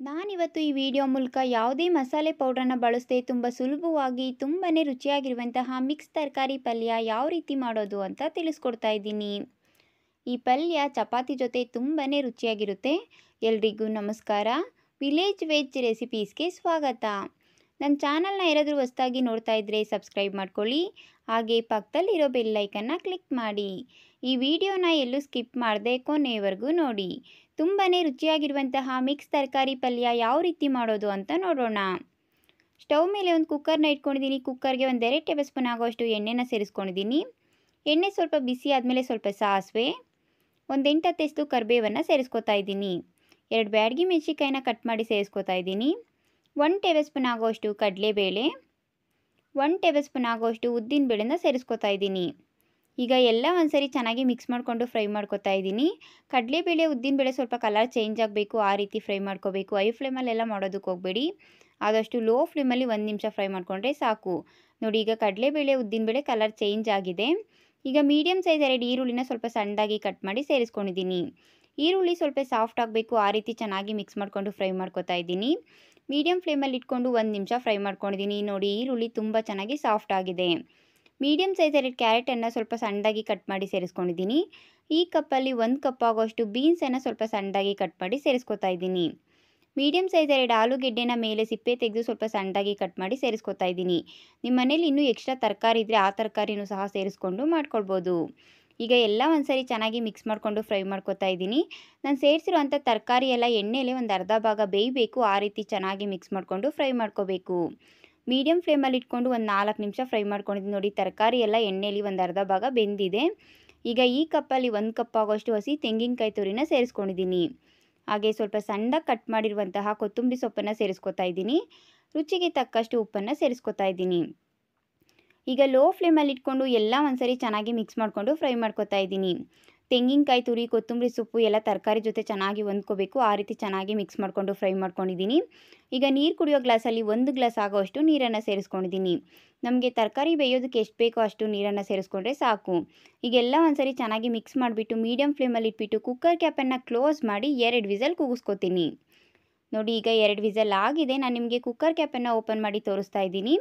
ನಾನಿವತ್ತು ಈ ವಿಡಿಯೋ ಮೂಲಕ ಯಾವುದೇ ಮಸಾಲೆ ಪೌಡ್ರನ್ನು ಬಳಸದೆ ತುಂಬ ಸುಲಭವಾಗಿ ತುಂಬಾ ರುಚಿಯಾಗಿರುವಂತಹ ಮಿಕ್ಸ್ ತರಕಾರಿ ಪಲ್ಯ ಯಾವ ರೀತಿ ಮಾಡೋದು ಅಂತ ತಿಳಿಸ್ಕೊಡ್ತಾ ಇದ್ದೀನಿ. ಈ ಪಲ್ಯ ಚಪಾತಿ ಜೊತೆ ತುಂಬಾ ರುಚಿಯಾಗಿರುತ್ತೆ. ಎಲ್ರಿಗೂ ನಮಸ್ಕಾರ. ವಿಲೇಜ್ ವೆಜ್ ರೆಸಿಪೀಸ್ಗೆ ಸ್ವಾಗತ. ನನ್ನ ಚಾನಲ್ನ ಯಾರಾದರೂ ಹೊಸದಾಗಿ ನೋಡ್ತಾ ಇದ್ದರೆ ಸಬ್ಸ್ಕ್ರೈಬ್ ಮಾಡ್ಕೊಳ್ಳಿ. ಹಾಗೆ ಪಕ್ಕದಲ್ಲಿರೋ ಬೆಲ್ ಐಕನ್ನ ಕ್ಲಿಕ್ ಮಾಡಿ. ಈ ವಿಡಿಯೋನ ಎಲ್ಲೂ ಸ್ಕಿಪ್ ಮಾಡದೆ ಕೊನೆಯವರೆಗೂ ನೋಡಿ. ತುಂಬಾ ರುಚಿಯಾಗಿರುವಂತಹ ಮಿಕ್ಸ್ ತರಕಾರಿ ಪಲ್ಯ ಯಾವ ರೀತಿ ಮಾಡೋದು ಅಂತ ನೋಡೋಣ. ಸ್ಟವ್ ಮೇಲೆ ಒಂದು ಕುಕ್ಕರ್ನ ಇಟ್ಕೊಂಡಿದ್ದೀನಿ. ಕುಕ್ಕರ್ಗೆ ಒಂದು 2 ಟೇಬಲ್ ಸ್ಪೂನ್ ಆಗೋಷ್ಟು ಎಣ್ಣೆನ ಸೇರಿಸ್ಕೊಂಡಿದ್ದೀನಿ. ಎಣ್ಣೆ ಸ್ವಲ್ಪ ಬಿಸಿ ಆದಮೇಲೆ ಸ್ವಲ್ಪ ಸಾಸಿವೆ, ಒಂದು 8-10 ಎಸಳು ಕರಿಬೇವನ್ನು ಸೇರಿಸ್ಕೊತಾ ಇದ್ದೀನಿ. 2 ಬ್ಯಾಡಗಿ ಮೆಣಸಿನಕಾಯಿನ ಕಟ್ ಮಾಡಿ ಸೇರಿಸ್ಕೊತಾ ಇದ್ದೀನಿ. 1 ಟೇಬಲ್ ಸ್ಪೂನ್ ಆಗೋಷ್ಟು ಕಡಲೆಬೇಳೆ, 1 ಟೇಬಲ್ ಸ್ಪೂನ್ ಆಗೋಷ್ಟು ಉದ್ದಿನ ಬೇಳೆನ ಸೇರಿಸ್ಕೊತಾ ಇದ್ದೀನಿ. ಈಗ ಎಲ್ಲ ಒಂದ್ಸರಿ ಚೆನ್ನಾಗಿ ಮಿಕ್ಸ್ ಮಾಡಿಕೊಂಡು ಫ್ರೈ ಮಾಡ್ಕೊತಾ ಇದ್ದೀನಿ. ಕಡಲೆಬೇಳೆ ಉದ್ದಿನಬೇಳೆ ಸ್ವಲ್ಪ ಕಲರ್ ಚೇಂಜ್ ಆಗಬೇಕು, ಆ ರೀತಿ ಫ್ರೈ ಮಾಡ್ಕೋಬೇಕು. ಐ ಫ್ಲೇಮಲ್ಲೆಲ್ಲ ಮಾಡೋದಕ್ಕೆ ಹೋಗಬೇಡಿ. ಆದಷ್ಟು ಲೋ ಫ್ಲೇಮಲ್ಲಿ 1 ನಿಮಿಷ ಫ್ರೈ ಮಾಡಿಕೊಂಡ್ರೆ ಸಾಕು. ನೋಡಿ, ಈಗ ಕಡಲೆಬೇಳೆ ಉದ್ದಿನಬೇಳೆ ಕಲರ್ ಚೇಂಜ್ ಆಗಿದೆ. ಈಗ ಮೀಡಿಯಮ್ ಸೈಜ್ 2 ಈರುಳ್ಳಿನ ಸ್ವಲ್ಪ ಸಣ್ಣದಾಗಿ ಕಟ್ ಮಾಡಿ ಸೇರಿಸ್ಕೊಂಡಿದ್ದೀನಿ. ಈರುಳ್ಳಿ ಸ್ವಲ್ಪ ಸಾಫ್ಟ್ ಆಗಬೇಕು, ಆ ರೀತಿ ಚೆನ್ನಾಗಿ ಮಿಕ್ಸ್ ಮಾಡಿಕೊಂಡು ಫ್ರೈ ಮಾಡ್ಕೊತಾ ಇದ್ದೀನಿ. ಮೀಡಿಯಮ್ ಫ್ಲೇಮಲ್ಲಿ ಇಟ್ಕೊಂಡು 1 ನಿಮಿಷ ಫ್ರೈ ಮಾಡ್ಕೊಂಡಿದ್ದೀನಿ. ನೋಡಿ, ಈರುಳ್ಳಿ ತುಂಬ ಚೆನ್ನಾಗಿ ಸಾಫ್ಟ್ ಆಗಿದೆ. ಮೀಡಿಯಮ್ ಸೈಜ್ 2 ಕ್ಯಾರೆಟನ್ನು ಸ್ವಲ್ಪ ಸಣ್ಣದಾಗಿ ಕಟ್ ಮಾಡಿ ಸೇರಿಸ್ಕೊಂಡಿದ್ದೀನಿ. ಈ ಕಪ್ಪಲ್ಲಿ 1 ಕಪ್ ಆಗೋಷ್ಟು ಬೀನ್ಸನ್ನು ಸ್ವಲ್ಪ ಸಣ್ಣದಾಗಿ ಕಟ್ ಮಾಡಿ ಸೇರಿಸ್ಕೊತಾ ಇದ್ದೀನಿ. ಮೀಡಿಯಮ್ ಸೈಜ್ 2 ಆಲೂಗೆಡ್ಡೆನ ಮೇಲೆ ಸಿಪ್ಪೆ ತೆಗೆದು ಸ್ವಲ್ಪ ಸಣ್ಣದಾಗಿ ಕಟ್ ಮಾಡಿ ಸೇರಿಸ್ಕೊತಾ ಇದ್ದೀನಿ. ನಿಮ್ಮ ಮನೇಲಿ ಇನ್ನೂ ಎಕ್ಸ್ಟ್ರಾ ತರಕಾರಿ ಇದ್ದರೆ ಆ ತರಕಾರಿನೂ ಸಹ ಸೇರಿಸ್ಕೊಂಡು ಮಾಡ್ಕೊಳ್ಬೋದು. ಈಗ ಎಲ್ಲ ಒಂದ್ಸರಿ ಚೆನ್ನಾಗಿ ಮಿಕ್ಸ್ ಮಾಡಿಕೊಂಡು ಫ್ರೈ ಮಾಡ್ಕೊತಾ ಇದ್ದೀನಿ. ನಾನು ಸೇರಿಸಿರುವಂಥ ತರಕಾರಿ ಎಲ್ಲ ಎಣ್ಣೆಲೆ ಒಂದು ಅರ್ಧ ಭಾಗ ಬೇಯಬೇಕು, ಆ ರೀತಿ ಚೆನ್ನಾಗಿ ಮಿಕ್ಸ್ ಮಾಡಿಕೊಂಡು ಫ್ರೈ ಮಾಡ್ಕೋಬೇಕು. ಮೀಡಿಯಮ್ ಫ್ಲೇಮಲ್ಲಿ ಇಟ್ಕೊಂಡು ಒಂದು 4 ನಿಮಿಷ ಫ್ರೈ ಮಾಡ್ಕೊಂಡಿದ್ದೀನಿ. ನೋಡಿ, ತರಕಾರಿ ಎಲ್ಲ ಎಣ್ಣೆಲಿ ಒಂದು ಅರ್ಧ ಭಾಗ ಬೆಂದಿದೆ. ಈಗ ಈ ಕಪ್ಪಲ್ಲಿ 1 ಕಪ್ ಆಗೋಷ್ಟು ಹಸಿ ತೆಂಗಿನಕಾಯಿ ತುರಿನ ಸೇರಿಸ್ಕೊಂಡಿದ್ದೀನಿ. ಹಾಗೆ ಸ್ವಲ್ಪ ಸಣ್ಣದಾಗಿ ಕಟ್ ಮಾಡಿರುವಂತಹ ಕೊತ್ತಂಬರಿ ಸೊಪ್ಪನ್ನು ಸೇರಿಸ್ಕೊತಾ ಇದ್ದೀನಿ. ರುಚಿಗೆ ತಕ್ಕಷ್ಟು ಉಪ್ಪನ್ನು ಸೇರಿಸ್ಕೊತಾ ಇದ್ದೀನಿ. ಈಗ ಲೋ ಫ್ಲೇಮಲ್ಲಿ ಇಟ್ಕೊಂಡು ಎಲ್ಲ ಒಂದ್ಸರಿ ಚೆನ್ನಾಗಿ ಮಿಕ್ಸ್ ಮಾಡಿಕೊಂಡು ಫ್ರೈ ಮಾಡ್ಕೊತಾ ಇದ್ದೀನಿ. ತೆಂಗಿನಕಾಯಿ ತುರಿ, ಕೊತ್ತಂಬರಿ ಸೊಪ್ಪು ಎಲ್ಲ ತರಕಾರಿ ಜೊತೆ ಚೆನ್ನಾಗಿ ಹೊಂದ್ಕೋಬೇಕು, ಆ ರೀತಿ ಚೆನ್ನಾಗಿ ಮಿಕ್ಸ್ ಮಾಡಿಕೊಂಡು ಫ್ರೈ ಮಾಡ್ಕೊಂಡಿದ್ದೀನಿ. ಈಗ ನೀರು ಕುಡಿಯೋ ಗ್ಲಾಸಲ್ಲಿ 1 ಗ್ಲಾಸ್ ಆಗೋಷ್ಟು ನೀರನ್ನು ಸೇರಿಸ್ಕೊಂಡಿದ್ದೀನಿ. ನಮಗೆ ತರಕಾರಿ ಬೇಯೋದಕ್ಕೆ ಎಷ್ಟು ಬೇಕೋ ಅಷ್ಟು ನೀರನ್ನು ಸೇರಿಸ್ಕೊಂಡ್ರೆ ಸಾಕು. ಈಗೆಲ್ಲ ಒಂದ್ಸರಿ ಚೆನ್ನಾಗಿ ಮಿಕ್ಸ್ ಮಾಡಿಬಿಟ್ಟು ಮೀಡಿಯಮ್ ಫ್ಲೇಮಲ್ಲಿ ಇಟ್ಬಿಟ್ಟು ಕುಕ್ಕರ್ ಕ್ಯಾಪನ್ನು ಕ್ಲೋಸ್ ಮಾಡಿ 2 ವಿಸಲ್ ಕೂಗಿಸ್ಕೊತೀನಿ. ನೋಡಿ, ಈಗ 2 ವಿಸಲ್ ಆಗಿದೆ. ನಾನು ನಿಮಗೆ ಕುಕ್ಕರ್ ಕ್ಯಾಪನ್ನು ಓಪನ್ ಮಾಡಿ ತೋರಿಸ್ತಾ ಇದ್ದೀನಿ.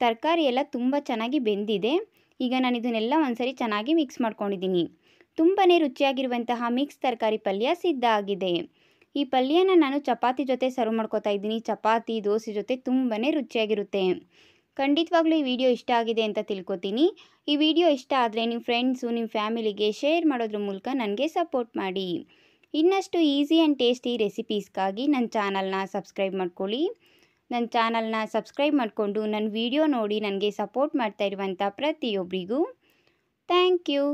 ತರಕಾರಿ ಎಲ್ಲ ತುಂಬ ಚೆನ್ನಾಗಿ ಬೆಂದಿದೆ. ಈಗ ನಾನು ಇದನ್ನೆಲ್ಲ ಒಂದ್ಸರಿ ಚೆನ್ನಾಗಿ ಮಿಕ್ಸ್ ಮಾಡ್ಕೊಂಡಿದ್ದೀನಿ. ತುಂಬಾ ರುಚಿಯಾಗಿರುವಂತಹ ಮಿಕ್ಸ್ ತರಕಾರಿ ಪಲ್ಯ ಸಿದ್ಧ ಆಗಿದೆ. ಈ ಪಲ್ಯನ ನಾನು ಚಪಾತಿ ಜೊತೆ ಸರ್ವ್ ಮಾಡ್ಕೊತಾ ಇದ್ದೀನಿ. ಚಪಾತಿ, ದೋಸೆ ಜೊತೆ ತುಂಬಾ ರುಚಿಯಾಗಿರುತ್ತೆ. ಖಂಡಿತವಾಗ್ಲೂ ಈ ವಿಡಿಯೋ ಇಷ್ಟ ಆಗಿದೆ ಅಂತ ತಿಳ್ಕೊತೀನಿ. ಈ ವಿಡಿಯೋ ಇಷ್ಟ ಆದರೆ ನಿಮ್ಮ ಫ್ರೆಂಡ್ಸು, ನಿಮ್ಮ ಫ್ಯಾಮಿಲಿಗೆ ಶೇರ್ ಮಾಡೋದ್ರ ಮೂಲಕ ನನಗೆ ಸಪೋರ್ಟ್ ಮಾಡಿ. ಇನ್ನಷ್ಟು ಈಸಿ ಆ್ಯಂಡ್ ಟೇಸ್ಟಿ ರೆಸಿಪೀಸ್ಗಾಗಿ ನನ್ನ ಚಾನಲ್ನ ಸಬ್ಸ್ಕ್ರೈಬ್ ಮಾಡ್ಕೊಳ್ಳಿ. ನನ್ನ ಚಾನಲ್ನ ಸಬ್ಸ್ಕ್ರೈಬ್ ಮಾಡಿಕೊಂಡು ನನ್ನ ವಿಡಿಯೋ ನೋಡಿ ನನಗೆ ಸಪೋರ್ಟ್ ಮಾಡ್ತಾ ಇರುವಂಥ ಪ್ರತಿಯೊಬ್ಬರಿಗೂ ಥ್ಯಾಂಕ್ ಯು.